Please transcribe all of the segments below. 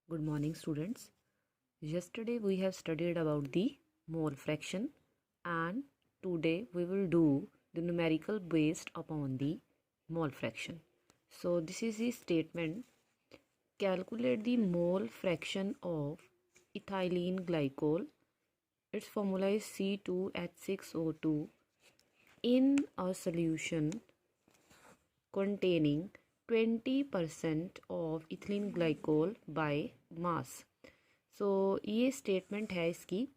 Good morning, students. Yesterday we have studied about the mole fraction, and today we will do the numerical based upon the mole fraction. So this is the statement: calculate the mole fraction of ethylene glycol. Its formula is C2H6O2 in a solution containing 20% of ethylene glycol by mass. सो ये statement है इसकी,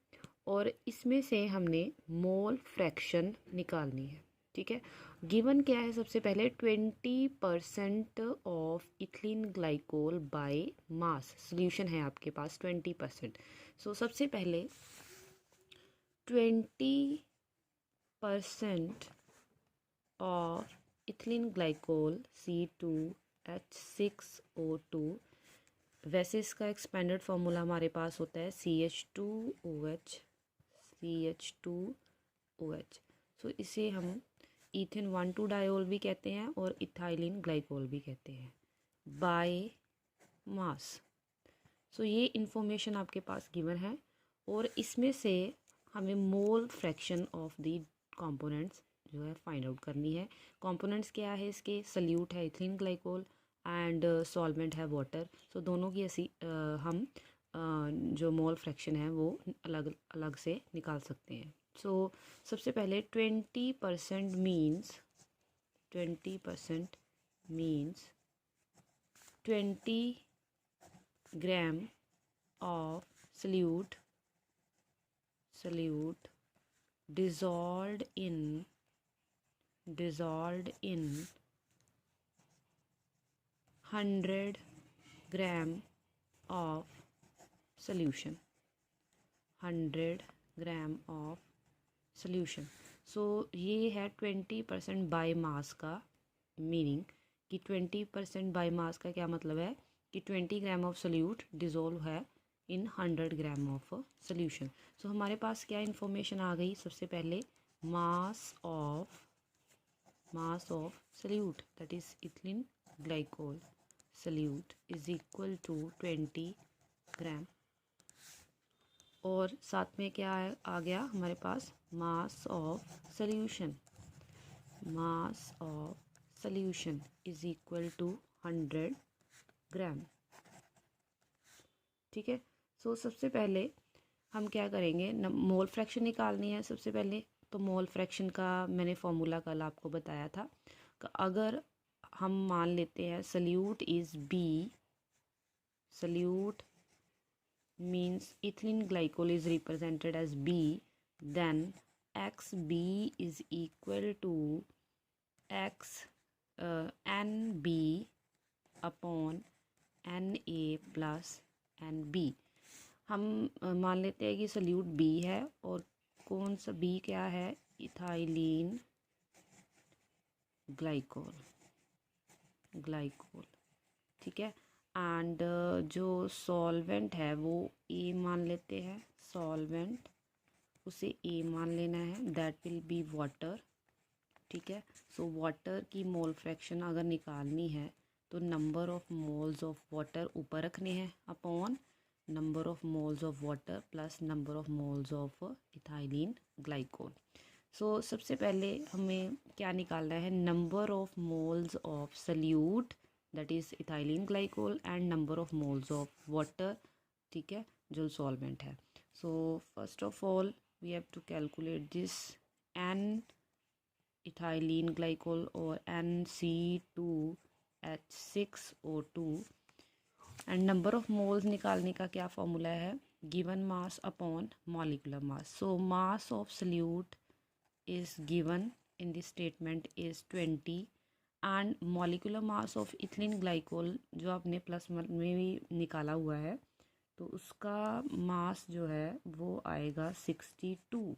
और इसमें से हमने mole fraction निकालनी है। ठीक है, गिवन क्या है? सबसे पहले 20% of ethylene glycol by mass. Solution है आपके पास 20%। सो सबसे पहले 20% ऑफ इथिलीन ग्लाइकोल C2H6O2, वैसे इसका एक्सपेंडेड फार्मूला हमारे पास होता है CH2OH। सो इसे हम ईथेन 1,2 डायोल भी कहते हैं और इथाइलिन ग्लाइकोल भी कहते हैं बाय मास। सो ये इंफॉर्मेशन आपके पास गिवन है, और इसमें से हमें मोल फ्रैक्शन ऑफ द कंपोनेंट्स जो है फाइंड आउट करनी है। कंपोनेंट्स क्या है इसके? सल्यूट है इथिलीन ग्लाइकोल एंड सॉल्वेंट है वाटर। सो दोनों की ऐसी हम जो मोल फ्रैक्शन है वो अलग अलग से निकाल सकते हैं। सो सबसे पहले 20% means 20 gram of solute dissolved in 100 gram of solution 100 gram of solution। सो ये है 20% बाय मास का मीनिंग, कि 20% बाय मास का क्या मतलब है कि 20 ग्राम ऑफ सोल्यूट डिज़ोल्व है इन 100 ग्राम ऑफ सोल्यूशन। सो हमारे पास क्या इन्फॉर्मेशन आ गई? सबसे पहले mass of solute, that is ethylene glycol solute is equal to 20 gram, और साथ में क्या आ गया हमारे पास? Mass of solution is equal to 100 gram. ठीक है, सो सबसे पहले हम क्या करेंगे? मोल फ्रैक्शन निकालनी है सबसे पहले। तो मोल फ्रैक्शन का मैंने फॉर्मूला कल आपको बताया था कि अगर हम मान लेते हैं solute is B, solute means ethylene glycol is represented as B, then XB is equal to X NB upon NA plus NB। हम मान लेते हैं कि सल्यूट B है, और कौन सा B क्या है? Ethylene glycol. ठीक है, एंड जो सॉल्वेंट है वो ए मान लेते हैं, सॉल्वेंट उसे ए मान लेना है, दैट विल बी वाटर। ठीक है, सो वाटर की मोल फ्रैक्शन अगर निकालनी है तो number of moles of water ऊपर रखने हैं upon number of moles of water plus number of moles of ethylene glycol. So सबसे पहले हमें क्या निकालना है? Number of moles of solute, that is ethylene glycol, and number of moles of water। ठीक है, जो सॉल्वेंट है। So first of all we have to calculate this n ethylene glycol और NC2H6O2, and number of moles निकालने का क्या formula है? Given mass upon molecular mass. So mass of salute is given in this statement is 20, and molecular mass of ethylene glycol जो आपने plus में भी निकाला हुआ है, तो उसका मास जो है वो आएगा 62।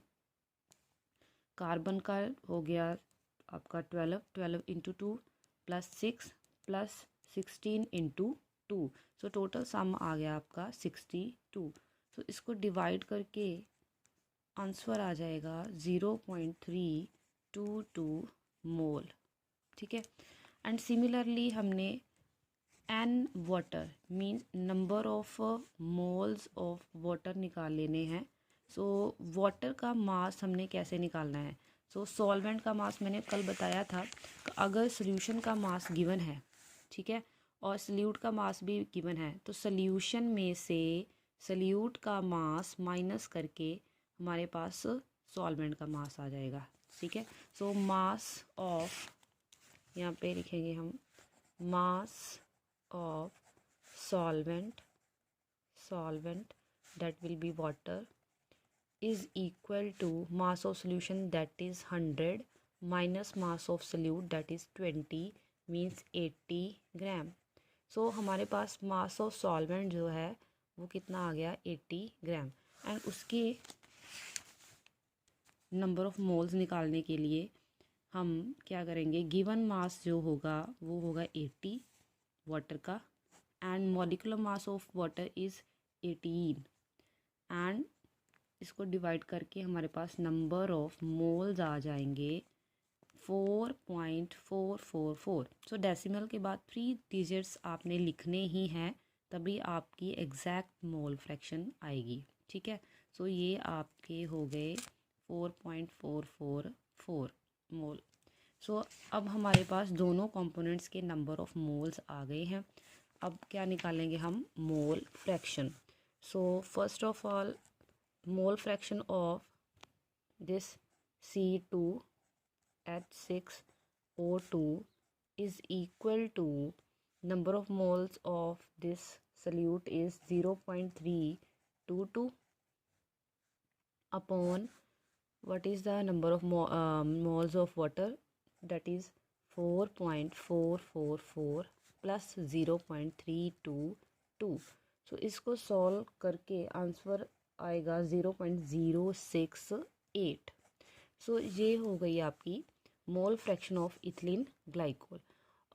कार्बन का हो गया आपका 12 into 2 plus 6 plus 16 into 2। So total sum आ गया आपका 62। सो इसको डिवाइड करके आंसर आ जाएगा 0.322 मोल। ठीक है, एंड सिमिलरली हमने N water means number of moles of water निकाल लेने हैं। सो वाटर का मास हमने कैसे निकालना है? सो सॉल्वेंट का मास मैंने कल बताया था, अगर सोल्यूशन का मास गिवन है, ठीक है, और सल्यूट का मास भी गिवन है, तो सल्यूशन में से सल्यूट का मास माइनस करके हमारे पास सॉल्वेंट का मास आ जाएगा, ठीक है। सो मास ऑफ, यहाँ पे लिखेंगे हम, mass of solvent that will be water is equal to mass of solution that is 100 minus mass of solute that is 20 means 80 ग्राम। सो हमारे पास मास ऑफ सॉल्वेंट जो है वो कितना आ गया? 80 ग्राम। एंड उसके नंबर ऑफ मोल्स निकालने के लिए हम क्या करेंगे? गिवन मास जो होगा वो होगा 80 वाटर का, and molecular mass of water is 18, and इसको डिवाइड करके हमारे पास नंबर ऑफ मोल्स आ जाएंगे 4.444। सो डेसिमल के बाद 3 डिजिट्स आपने लिखने ही हैं, तभी आपकी एग्जैक्ट मोल फ्रैक्शन आएगी, ठीक है। सो ये आपके हो गए 4.444 मोल। सो अब हमारे पास दोनों कंपोनेंट्स के नंबर ऑफ मोल्स आ गए हैं। अब क्या निकालेंगे हम? Mole fraction. So first of all mole fraction of this C2H6O2 is equal to number of moles of this solute is 0.322 upon what is the number of moles of water, that is 4.444 plus 0.322। सो इसको solve करके answer आएगा 0.068। सो ये हो गई आपकी मोल fraction of ethylene glycol.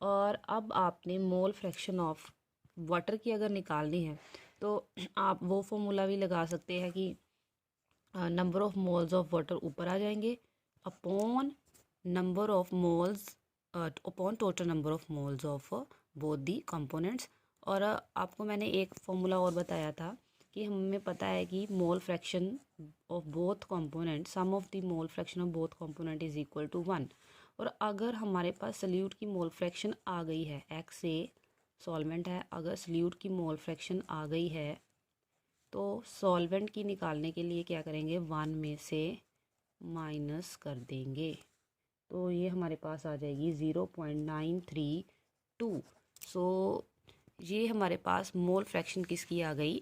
और अब आपने मोल फ्रैक्शन ऑफ वाटर की अगर निकालनी है तो आप वो फॉर्मूला भी लगा सकते हैं कि number of moles of water ऊपर आ जाएंगे upon number of moles upon total number of moles of both the components. और आपको मैंने एक फॉर्मूला और बताया था कि हमें पता है कि mole fraction of both component, sum of the mole fraction of both component is equal to 1। और अगर हमारे पास सल्यूट की मोल फ्रैक्शन आ गई है, एक्स ए सॉल्वेंट है, अगर सल्यूट की मोल फ्रैक्शन आ गई है तो सॉल्वेंट की निकालने के लिए क्या करेंगे? 1 में से माइनस कर देंगे, तो ये हमारे पास आ जाएगी 0.932। सो ये हमारे पास मोल फ्रैक्शन किसकी आ गई?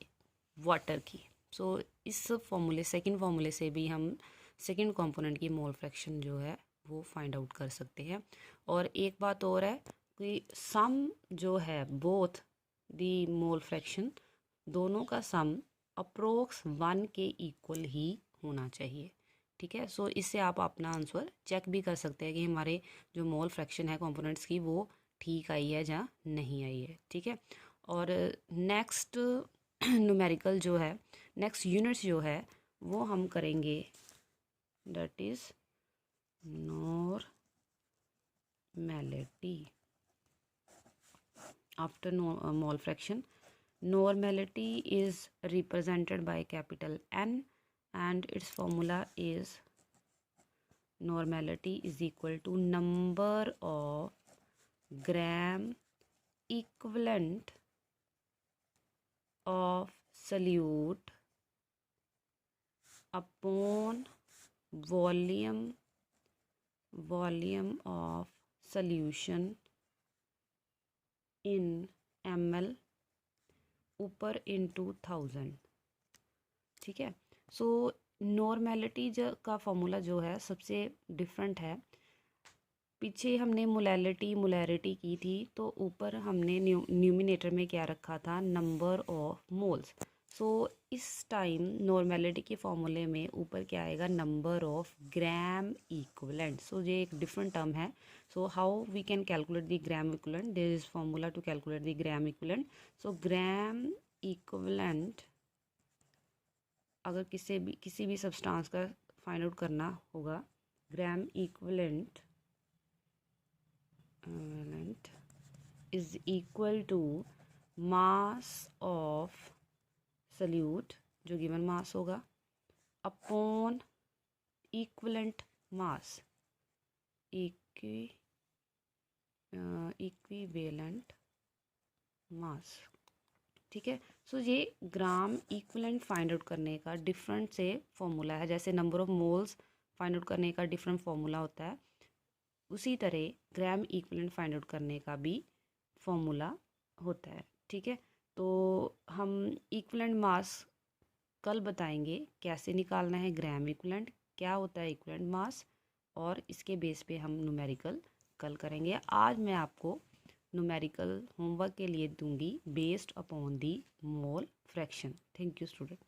वाटर की। सो इस फॉर्मूले, सेकंड फॉर्मूले से भी हम सेकंड कंपोनेंट की मोल फ्रैक्शन जो है वो फाइंड आउट कर सकते हैं। और एक बात और है कि सम जो है बोथ दी मोल फ्रैक्शन, दोनों का सम अप्रोक्स 1 के इक्वल ही होना चाहिए, ठीक है। सो इससे आप अपना आंसर चेक भी कर सकते हैं कि हमारे जो मोल फ्रैक्शन है कंपोनेंट्स की वो ठीक आई है या नहीं आई है, ठीक है। और नेक्स्ट न्यूमेरिकल जो है, नेक्स्ट यूनिट्स जो है वो हम करेंगे, that is normality after mole fraction. Normality is represented by capital N and its formula is normality is equal to number of gram equivalent of solute upon volume of solution in ml ऊपर into 1000, ठीक है। सो normality का formula जो है सबसे different है। पीछे हमने मोलैरिटी की थी, तो ऊपर हमने न्यूमिनेटर में क्या रखा था? Number of moles. सो इस टाइम नॉर्मैलिटी के फॉर्मूले में ऊपर क्या आएगा? Number of gram equivalent. So ये एक डिफरेंट टर्म है। So how we can calculate the gram equivalent? There is formula to calculate the gram equivalent. So gram equivalent, अगर किसी भी सब्सटेंस का फाइंड आउट करना होगा, gram equivalent is equal to mass of solute, जो given mass होगा, upon equivalent mass, equivalent mass. ठीक है, सो ये ग्राम इक्विवेलेंट फाइंड आउट करने का डिफरेंट से फॉर्मूला है। जैसे number of moles find out करने का डिफरेंट फॉर्मूला होता है, उसी तरह ग्राम इक्विवेलेंट फाइंड आउट करने का भी फॉर्मूला होता है। ठीक है, तो हम इक्विवेलेंट मास कल बताएंगे कैसे निकालना है ग्राम इक्विवेलेंट, क्या होता है इक्विवेलेंट मास, और इसके बेस पे हम न्यूमेरिकल कल करेंगे। आज मैं आपको न्यूमेरिकल होमवर्क के लिए दूंगी based upon the mole fraction. Thank you student.